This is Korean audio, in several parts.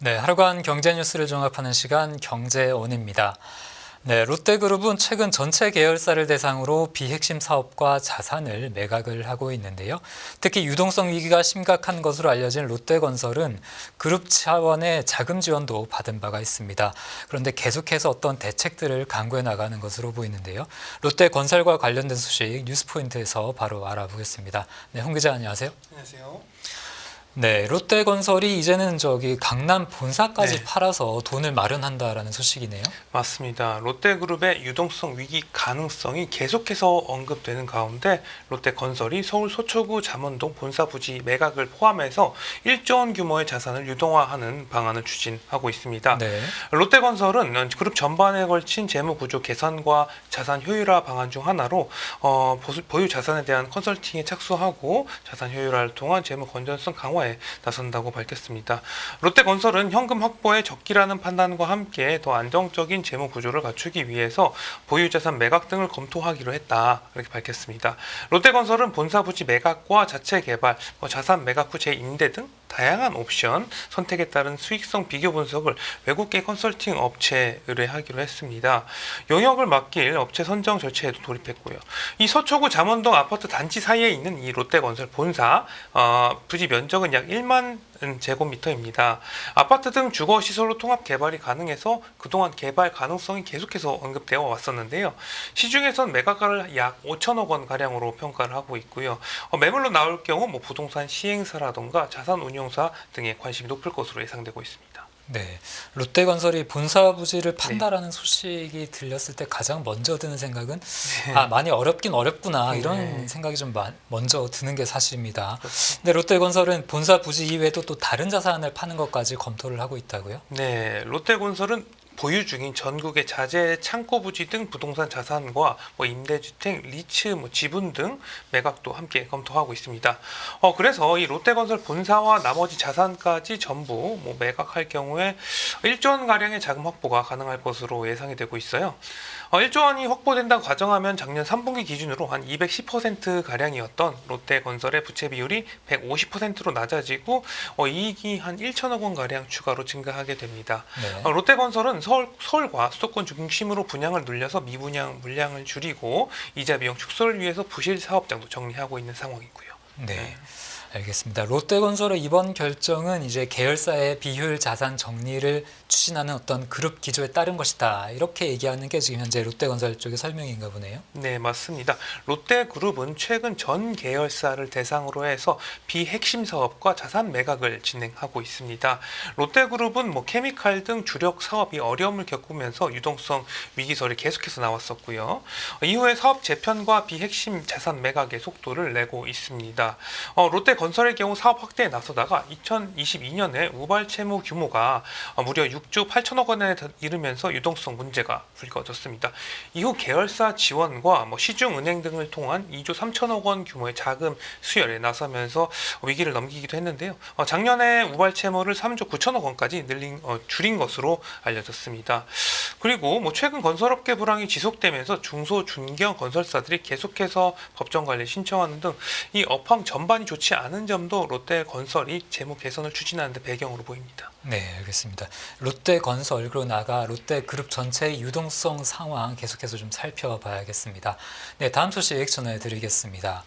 네, 하루간 경제 뉴스를 종합하는 시간 경제온입니다. 네, 롯데그룹은 최근 전체 계열사를 대상으로 비핵심 사업과 자산을 매각을 하고 있는데요. 특히 유동성 위기가 심각한 것으로 알려진 롯데건설은 그룹 차원의 자금 지원도 받은 바가 있습니다. 그런데 계속해서 어떤 대책들을 강구해 나가는 것으로 보이는데요. 롯데건설과 관련된 소식 뉴스포인트에서 바로 알아보겠습니다. 네, 홍 기자 안녕하세요. 안녕하세요. 네, 롯데건설이 이제는 강남 본사까지 네. 팔아서 돈을 마련한다라는 소식이네요. 맞습니다. 롯데그룹의 유동성 위기 가능성이 계속해서 언급되는 가운데 롯데건설이 서울 서초구 잠원동 본사 부지 매각을 포함해서 1조 원 규모의 자산을 유동화하는 방안을 추진하고 있습니다. 네, 롯데건설은 그룹 전반에 걸친 재무구조 개선과 자산 효율화 방안 중 하나로 보유 자산에 대한 컨설팅에 착수하고 자산 효율화를 통한 재무 건전성 강화에 나선다고 밝혔습니다. 롯데건설은 현금 확보에 적기라는 판단과 함께 더 안정적인 재무 구조를 갖추기 위해서 보유자산 매각 등을 검토하기로 했다, 이렇게 밝혔습니다. 롯데건설은 본사 부지 매각과 자체 개발, 자산 매각 후 재임대 등 다양한 옵션 선택에 따른 수익성 비교 분석을 외국계 컨설팅 업체에 의뢰하기로 했습니다. 용역을 맡길 업체 선정 절차에도 돌입했고요. 이 서초구 잠원동 아파트 단지 사이에 있는 이 롯데건설 본사 부지 면적은 약 1만 제곱미터입니다. 아파트 등 주거 시설로 통합 개발이 가능해서 그동안 개발 가능성이 계속해서 언급되어 왔었는데요. 시중에선 매각가를 약 5천억 원 가량으로 평가를 하고 있고요. 매물로 나올 경우 부동산 시행사라던가 자산운용사 등의 관심이 높을 것으로 예상되고 있습니다. 네. 롯데건설이 본사 부지를 판다라는 소식이 들렸을 때 가장 먼저 드는 생각은 많이 어렵긴 어렵구나 이런 생각이 좀 먼저 드는 게 사실입니다. 근데 롯데건설은 본사 부지 이외에도 또 다른 자산을 파는 것까지 검토를 하고 있다고요? 네, 롯데건설은 보유 중인 전국의 자재, 창고 부지 등 부동산 자산과 임대주택, 리츠, 지분 등 매각도 함께 검토하고 있습니다. 그래서 이 롯데건설 본사와 나머지 자산까지 전부 매각할 경우에 1조 원 가량의 자금 확보가 가능할 것으로 예상이 되고 있어요. 1조 원이 확보된다고 가정하면 작년 3분기 기준으로 한 210% 가량이었던 롯데건설의 부채 비율이 150%로 낮아지고 이익이 한 1천억 원 가량 추가로 증가하게 됩니다. 네. 롯데건설은 서울과 수도권 중심으로 분양을 늘려서 미분양 물량을 줄이고 이자 비용 축소를 위해서 부실 사업장도 정리하고 있는 상황이고요. 네. 알겠습니다. 롯데건설의 이번 결정은 이제 계열사의 비효율 자산 정리를 추진하는 어떤 그룹 기조에 따른 것이다. 이렇게 얘기하는 게 지금 현재 롯데건설 쪽의 설명인가 보네요. 네, 맞습니다. 롯데그룹은 최근 전 계열사를 대상으로 해서 비핵심 사업과 자산 매각을 진행하고 있습니다. 롯데그룹은 케미칼 등 주력 사업이 어려움을 겪으면서 유동성 위기설이 계속해서 나왔었고요. 이후에 사업 재편과 비핵심 자산 매각의 속도를 내고 있습니다. 롯데건설의 경우 사업 확대에 나서다가 2022년에 우발 채무 규모가 무려 6조 8천억 원에 이르면서 유동성 문제가 불거졌습니다. 이후 계열사 지원과 시중은행 등을 통한 2조 3천억 원 규모의 자금 수혈에 나서면서 위기를 넘기기도 했는데요. 작년에 우발 채무를 3조 9천억 원까지 줄인 것으로 알려졌습니다. 그리고 최근 건설업계 불황이 지속되면서 중소 중견 건설사들이 계속해서 법정 관리 신청하는 등 이 업황 전반이 좋지 않은 점도 롯데건설이 재무 개선을 추진하는 데 배경으로 보입니다. 네, 알겠습니다. 롯데건설 그리고 나아가 롯데그룹 전체의 유동성 상황 계속해서 좀 살펴봐야겠습니다. 네, 다음 소식 전해드리겠습니다.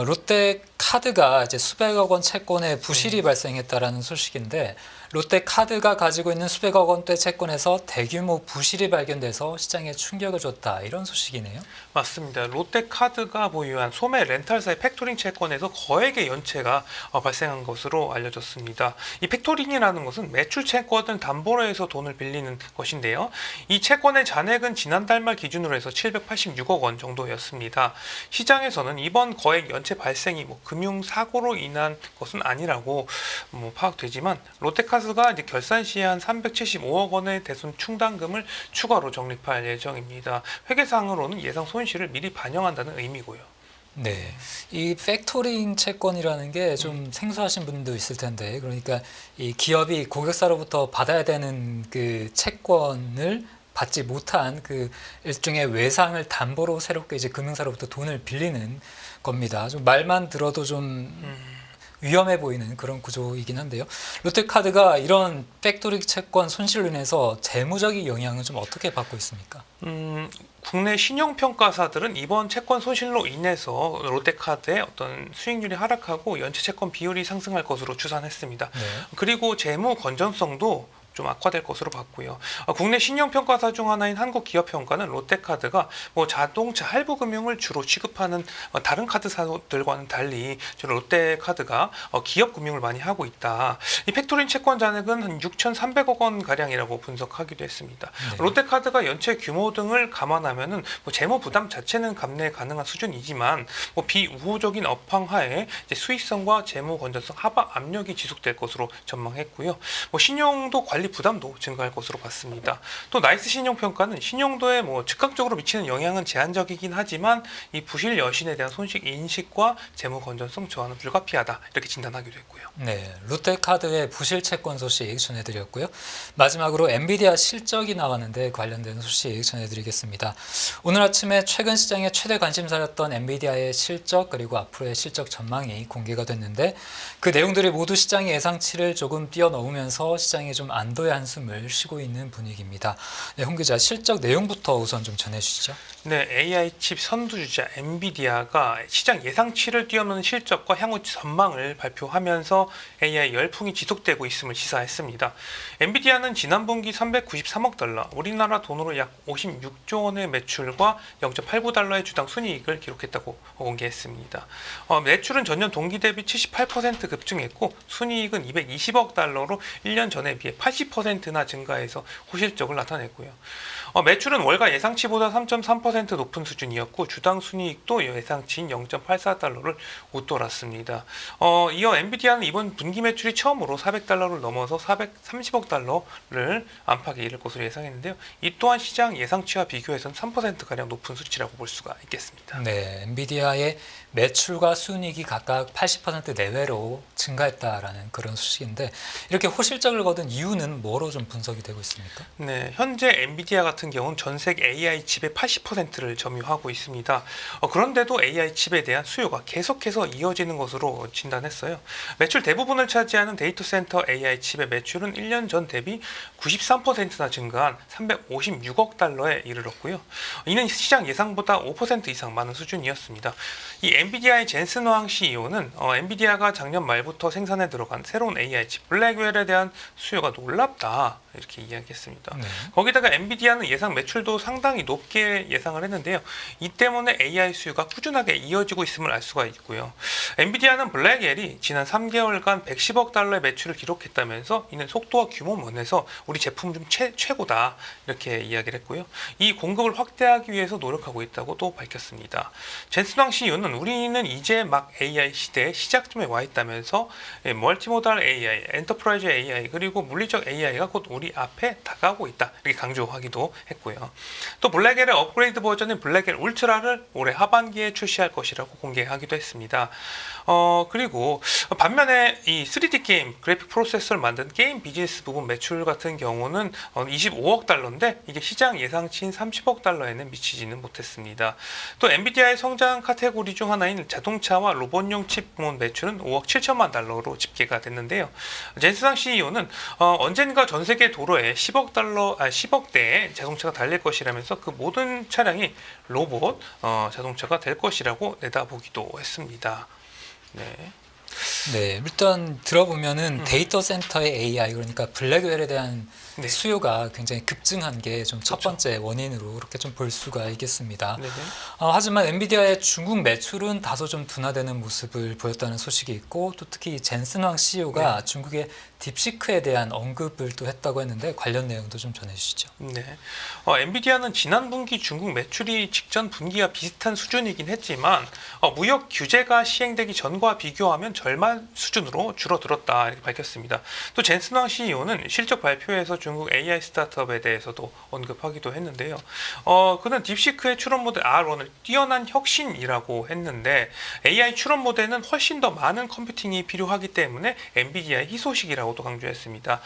롯데카드가 이제 수백억 원 채권에 부실이 발생했다라는 소식인데 롯데카드가 가지고 있는 수백억 원대 채권에서 대규모 부실이 발견돼서 시장에 충격을 줬다 이런 소식이네요. 맞습니다. 롯데카드가 보유한 소매 렌탈사의 팩토링 채권에서 거액의 연체가 발생한 것으로 알려졌습니다. 이 팩토링이라는 것은 매출 채권을 담보로 해서 돈을 빌리는 것인데요. 이 채권의 잔액은 지난달 말 기준으로 해서 786억 원 정도였습니다. 시장에서는 이번 거액 연체 발생이 금융사고로 인한 것은 아니라고 파악되지만 롯데카드가 이제 결산 시에 한 375억 원의 대손 충당금을 추가로 적립할 예정입니다. 회계상으로는 예상 손실을 미리 반영한다는 의미고요. 네, 이 팩토링 채권이라는 게 좀 생소하신 분도 있을 텐데, 그러니까 이 기업이 고객사로부터 받아야 되는 그 채권을 받지 못한 그 일종의 외상을 담보로 새롭게 이제 금융사로부터 돈을 빌리는 겁니다. 좀 말만 들어도 좀 위험해 보이는 그런 구조이긴 한데요. 롯데카드가 이런 팩토리 채권 손실로 인해서 재무적인 영향은 좀 어떻게 받고 있습니까? 국내 신용평가사들은 이번 채권 손실로 인해서 롯데카드의 어떤 수익률이 하락하고 연체 채권 비율이 상승할 것으로 추산했습니다. 네. 그리고 재무 건전성도 좀 악화될 것으로 봤고요. 국내 신용평가사 중 하나인 한국기업평가는 롯데카드가 자동차 할부금융을 주로 취급하는 다른 카드사들과는 달리 롯데카드가 기업금융을 많이 하고 있다. 이 팩토링 채권 잔액은 한 6,300억 원 가량이라고 분석하기도 했습니다. 네. 롯데카드가 연체 규모 등을 감안하면은 재무 부담 자체는 감내 가능한 수준이지만 비우호적인 업황하에 이제 수익성과 재무 건전성 하방 압력이 지속될 것으로 전망했고요. 신용도 관리 부담도 증가할 것으로 봤습니다. 또 나이스 신용평가는 신용도에 즉각적으로 미치는 영향은 제한적이긴 하지만 이 부실 여신에 대한 손실 인식과 재무 건전성 저하는 불가피하다 이렇게 진단하기도 했고요. 네, 롯데카드의 부실 채권 소식 전해드렸고요. 마지막으로 엔비디아 실적이 나왔는데 관련된 소식 전해드리겠습니다. 오늘 아침에 최근 시장의 최대 관심사였던 엔비디아의 실적 그리고 앞으로의 실적 전망이 공개가 됐는데 그 내용들이 모두 시장의 예상치를 조금 뛰어넘으면서 시장이 좀 안도의 한숨을 쉬고 있는 분위기입니다. 네, 홍 기자, 실적 내용부터 우선 좀 전해주시죠. 네, AI 칩 선두주자 엔비디아가 시장 예상치를 뛰어넘는 실적과 향후 전망을 발표하면서 AI 열풍이 지속되고 있음을 시사했습니다. 엔비디아는 지난 분기 393억 달러, 우리나라 돈으로 약 56조 원의 매출과 0.89달러의 주당 순이익을 기록했다고 공개했습니다. 매출은 전년 동기 대비 78% 급증했고 순이익은 220억 달러로 1년 전에 비해 80%나 증가해서 호실적을 나타냈고요. 매출은 월가 예상치보다 3.3% 높은 수준이었고 주당 순이익도 예상치인 0.84달러를 웃돌았습니다. 이어 엔비디아는 이번 분기 매출이 처음으로 400달러를 넘어서 430억 달러를 안팎에 이를 것으로 예상했는데요. 이 또한 시장 예상치와 비교해서는 3%가량 높은 수치라고 볼 수가 있겠습니다. 네, 엔비디아의 매출과 순이익이 각각 80% 내외로 증가했다라는 그런 소식인데 이렇게 호실적을 거둔 이유는 뭐로 좀 분석이 되고 있습니까? 네, 현재 엔비디아 같은 경우는 전 세계 AI 칩의 80%를 점유하고 있습니다. 그런데도 AI 칩에 대한 수요가 계속해서 이어지는 것으로 진단했어요. 매출 대부분을 차지하는 데이터 센터 AI 칩의 매출은 1년 전 대비 93%나 증가한 356억 달러에 이르렀고요. 이는 시장 예상보다 5% 이상 많은 수준이었습니다. 이 엔비디아의 젠슨 왕 CEO는 엔비디아가 작년 말부터 생산에 들어간 새로운 AI 칩 블랙웰에 대한 수요가 놀랍다 이렇게 이야기했습니다. 네. 거기다가 엔비디아는 예상 매출도 상당히 높게 예상을 했는데요. 이 때문에 AI 수요가 꾸준하게 이어지고 있음을 알 수가 있고요. 엔비디아는 블랙웰이 지난 3개월간 110억 달러의 매출을 기록했다면서 이는 속도와 규모 면에서 우리 제품 중 최고다 이렇게 이야기를 했고요. 이 공급을 확대하기 위해서 노력하고 있다고 또 밝혔습니다. 젠슨 왕 CEO는 우리는 이제 막 AI 시대의 시작점에 와 있다면서 멀티모달 AI, 엔터프라이즈 AI 그리고 물리적 AI가 곧 우리 앞에 다가오고 있다 이렇게 강조하기도 했고요. 또 블랙웰의 업그레이드 버전인 블랙웰 울트라를 올해 하반기에 출시할 것이라고 공개하기도 했습니다. 그리고 반면에 이 3D 게임 그래픽 프로세서를 만든 게임 비즈니스 부분 매출 같은 경우는 25억 달러인데 이게 시장 예상치인 30억 달러에는 미치지는 못했습니다. 또 엔비디아의 성장 카테고리 중 하나인 자동차와 로봇용 칩 부문 매출은 5억 7천만 달러로 집계가 됐는데요. 젠슨 CEO는 언젠가 전 세계 도로에 10억대의 자동차가 달릴 것이라면서 그 모든 차량이 로봇 자동차가 될 것이라고 내다보기도 했습니다. 네. 네, 일단 들어보면은 데이터 센터의 AI 그러니까 블랙웰에 대한 네. 수요가 굉장히 급증한 게 좀 첫 그렇죠. 번째 원인으로 그렇게 좀 볼 수가 있겠습니다. 네네. 하지만 엔비디아의 중국 매출은 다소 좀 둔화되는 모습을 보였다는 소식이 있고 또 특히 젠슨 왕 CEO가 중국의 딥시크에 대한 언급을 또 했다고 했는데 관련 내용도 좀 전해주시죠. 네. 엔비디아는 지난 분기 중국 매출이 직전 분기와 비슷한 수준이긴 했지만 무역 규제가 시행되기 전과 비교하면 절반 수준으로 줄어들었다 이렇게 밝혔습니다. 또 젠슨 왕 CEO는 실적 발표에서 중국 AI 스타트업에 대해서도 언급하기도 했는데요. 그는 딥시크의 추론 모델 R1을 뛰어난 혁신이라고 했는데 AI 추론 모델은 훨씬 더 많은 컴퓨팅이 필요하기 때문에 엔비디아의 희소식이라고 있다고 또 강조했습니다.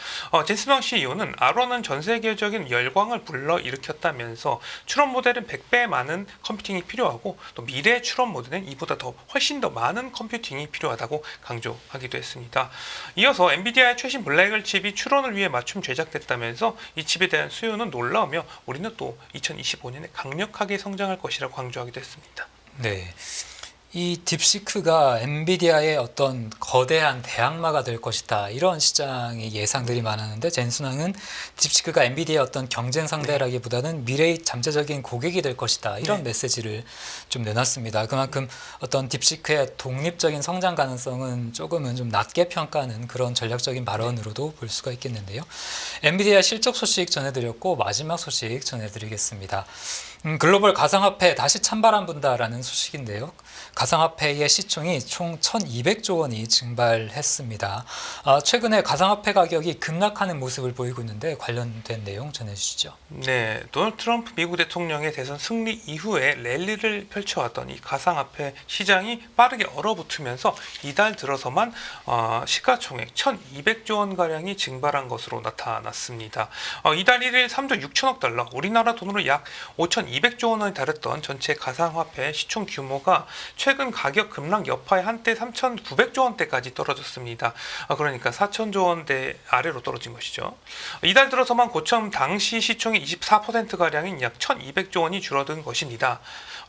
젠슨 CEO는 R1은 전 세계적인 열광을 불러일으켰다면서 추론 모델은 100배 많은 컴퓨팅이 필요하고 또 미래 추론 모델은 이보다 훨씬 더 많은 컴퓨팅이 필요하다고 강조하기도 했습니다. 이어서 엔비디아의 최신 블랙을 칩이 추론을 위해 맞춤 제작됐다면서 이 칩에 대한 수요는 놀라우며 우리는 또 2025년에 강력하게 성장할 것이라고 강조하기도 했습니다. 네. 이 딥시크가 엔비디아의 어떤 거대한 대항마가 될 것이다. 이런 시장의 예상들이 많았는데 젠슨왕은 딥시크가 엔비디아의 어떤 경쟁 상대라기보다는 미래의 잠재적인 고객이 될 것이다. 이런 메시지를 좀 내놨습니다. 그만큼 어떤 딥시크의 독립적인 성장 가능성은 조금은 좀 낮게 평가하는 그런 전략적인 발언으로도 볼 수가 있겠는데요. 엔비디아 실적 소식 전해드렸고 마지막 소식 전해드리겠습니다. 글로벌 가상화폐 다시 찬바람 분다라는 소식인데요. 가상화폐의 시총이 총 1,200조 원이 증발했습니다. 최근에 가상화폐 가격이 급락하는 모습을 보이고 있는데 관련된 내용 전해주시죠. 네, 도널드 트럼프 미국 대통령의 대선 승리 이후에 랠리를 펼쳐왔던 이 가상화폐 시장이 빠르게 얼어붙으면서 이달 들어서만 시가총액 1,200조 원 가량이 증발한 것으로 나타났습니다. 이달 1일 3조 6천억 달러, 우리나라 돈으로 약 5,200조 원에 달했던 전체 가상화폐 시총 규모가 최근 가격 급락 여파에 한때 3,900조 원대까지 떨어졌습니다. 그러니까 4,000조 원대 아래로 떨어진 것이죠. 이달 들어서만 고점 당시 시총의 24%가량인 약 1,200조 원이 줄어든 것입니다.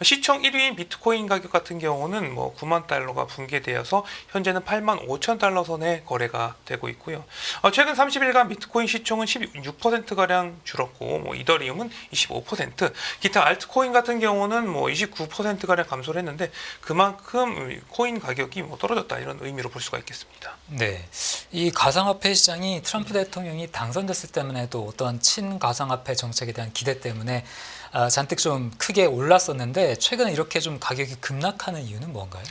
시총 1위인 비트코인 가격 같은 경우는 9만 달러가 붕괴되어서 현재는 8만 5천 달러 선에 거래가 되고 있고요. 최근 30일간 비트코인 시총은 16%가량 줄었고 이더리움은 25%, 기타 알트코인 같은 경우는 29%가량 감소를 했는데 그만큼 코인 가격이 떨어졌다 이런 의미로 볼 수가 있겠습니다. 네, 이 가상화폐 시장이 트럼프 대통령이 당선됐을 때만 해도 어떤 친가상화폐 정책에 대한 기대 때문에 잔뜩 좀 크게 올랐었는데 최근 이렇게 좀 가격이 급락하는 이유는 뭔가요?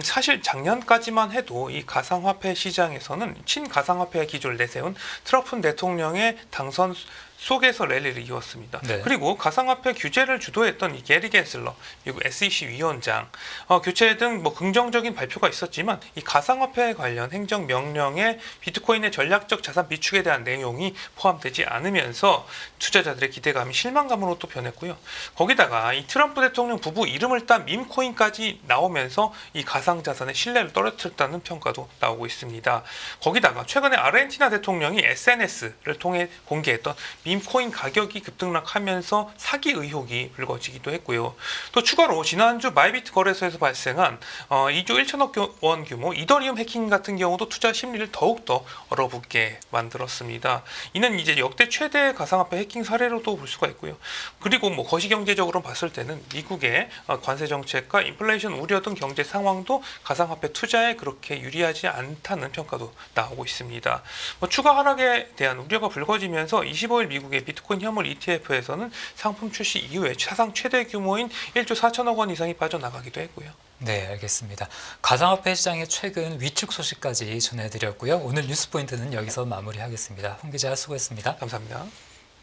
사실 작년까지만 해도 이 가상화폐 시장에서는 친가상화폐 기조를 내세운 트럼프 대통령의 당선 속에서 랠리를 이었습니다. 네. 그리고 가상화폐 규제를 주도했던 이 게리 겐슬러 미국 SEC 위원장 교체 등 긍정적인 발표가 있었지만 이 가상화폐 관련 행정 명령에 비트코인의 전략적 자산 비축에 대한 내용이 포함되지 않으면서 투자자들의 기대감이 실망감으로 또 변했고요. 거기다가 이 트럼프 대통령 부부 이름을 딴 밈코인까지 나오면서 이 가상자산의 신뢰를 떨어뜨렸다는 평가도 나오고 있습니다. 거기다가 최근에 아르헨티나 대통령이 SNS를 통해 공개했던 밈코인 가격이 급등락하면서 사기 의혹이 불거지기도 했고요. 또 추가로 지난주 마이비트 거래소에서 발생한 2조 1천억 원 규모 이더리움 해킹 같은 경우도 투자 심리를 더욱더 얼어붙게 만들었습니다. 이는 이제 역대 최대 가상화폐 해킹 사례로도 볼 수가 있고요. 그리고 거시경제적으로 봤을 때는 미국의 관세 정책과 인플레이션 우려 등 경제 상황도 가상화폐 투자에 그렇게 유리하지 않다는 평가도 나오고 있습니다. 추가 하락에 대한 우려가 불거지면서 25일 미국의 비트코인 현물 ETF에서는 상품 출시 이후에 사상 최대 규모인 1조 4천억 원 이상이 빠져나가기도 했고요. 네, 알겠습니다. 가상화폐 시장의 최근 위축 소식까지 전해드렸고요. 오늘 뉴스 포인트는 여기서 마무리하겠습니다. 홍 기자 수고했습니다. 감사합니다.